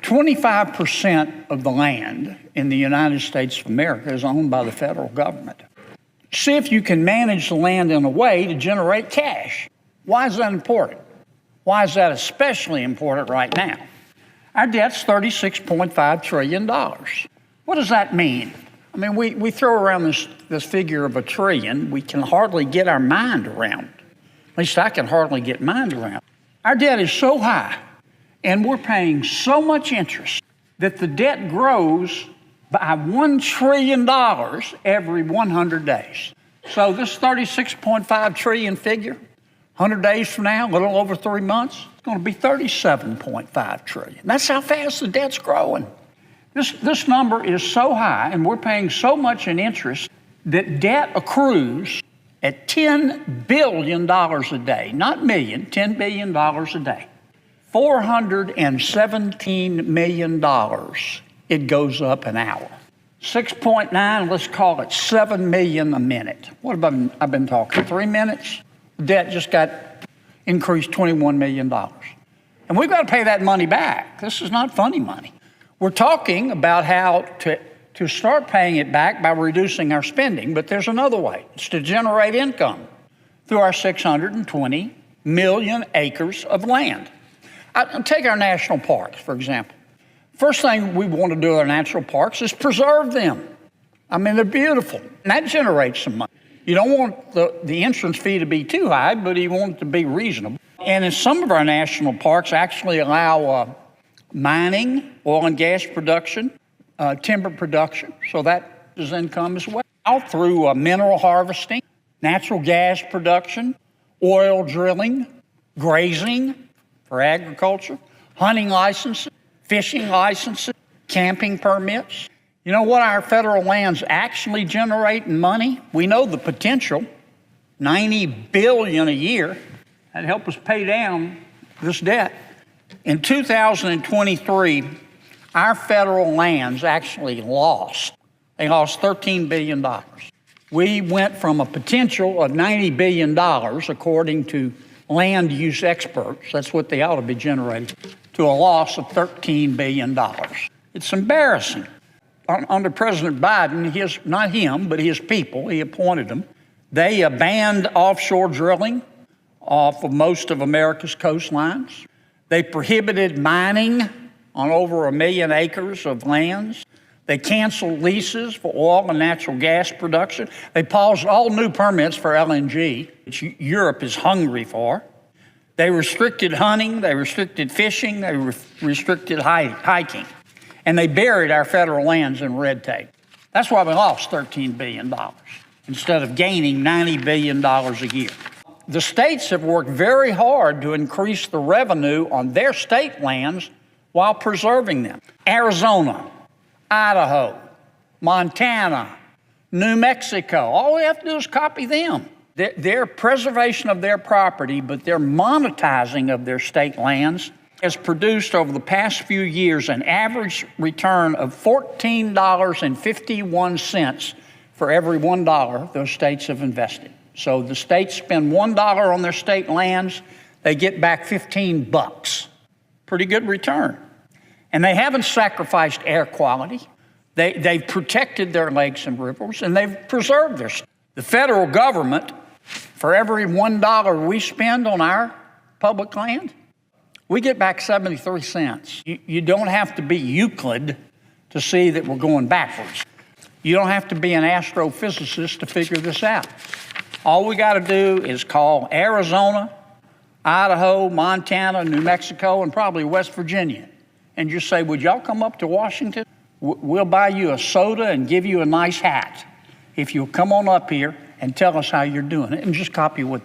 25% of the land in the United States of America is owned by the federal government. See if you can manage the land in a way to generate cash. Why is that important? Why is that especially important right now? Our debt's $36.5 trillion. What does that mean? I mean, we throw around this figure of $1 trillion. We can hardly get our mind around it. At least I can hardly get mine around it. Our debt is so high, and we're paying so much interest that the debt grows by $1 trillion every 100 days. So this $36.5 trillion figure, 100 days from now, a little over 3 months, it's going to be $37.5 trillion. That's how fast the debt's growing. This number is so high, and we're paying so much in interest that debt accrues at $10 billion a day, not million, $10 billion a day. $417 million, it goes up an hour. 6.9, let's call it 7 million a minute. What have I've been talking, 3 minutes? Debt just got increased $21 million. And we've got to pay that money back. This is not funny money. We're talking about how to start paying it back by reducing our spending, but there's another way. It's to generate income through our 620 million acres of land. Take our national parks, for example. First thing we want to do with our natural parks is preserve them. I mean, they're beautiful, and that generates some money. You don't want the entrance fee to be too high, but you want it to be reasonable. And in some of our national parks actually allow mining, oil and gas production, timber production, so that is income as well. Through mineral harvesting, natural gas production, oil drilling, grazing for agriculture, hunting licenses, fishing licenses, camping permits. You know what our federal lands actually generate in money? We know the potential, $90 billion a year. That'd help us pay down this debt. In 2023, our federal lands actually lost. They lost $13 billion. We went from a potential of $90 billion, according to land use experts, that's what they ought to be generating, to a loss of $13 billion. It's embarrassing. Under President Biden, not him, but his people, he appointed them, they banned offshore drilling off of most of America's coastlines. They prohibited mining on over 1 million acres of lands. They canceled leases for oil and natural gas production. They paused all new permits for LNG, which Europe is hungry for. They restricted hunting, they restricted fishing, they restricted hiking. And they buried our federal lands in red tape. That's why we lost $13 billion instead of gaining $90 billion a year. The states have worked very hard to increase the revenue on their state lands while preserving them. Arizona, Idaho, Montana, New Mexico, all we have to do is copy them. Their preservation of their property, but their monetizing of their state lands has produced over the past few years an average return of $14.51 for every $1 those states have invested. So the states spend $1 on their state lands, they get back 15 bucks. Pretty good return. And they haven't sacrificed air quality. They've protected their lakes and rivers, and they've preserved their state. The federal government, for every $1 we spend on our public land, we get back 73 cents. You don't have to be Euclid to see that we're going backwards. You don't have to be an astrophysicist to figure this out. All we got to do is call Arizona, Idaho, Montana, New Mexico, and probably West Virginia, and just say, would y'all come up to Washington? We'll buy you a soda and give you a nice hat if you'll come on up here and tell us how you're doing it, and just copy what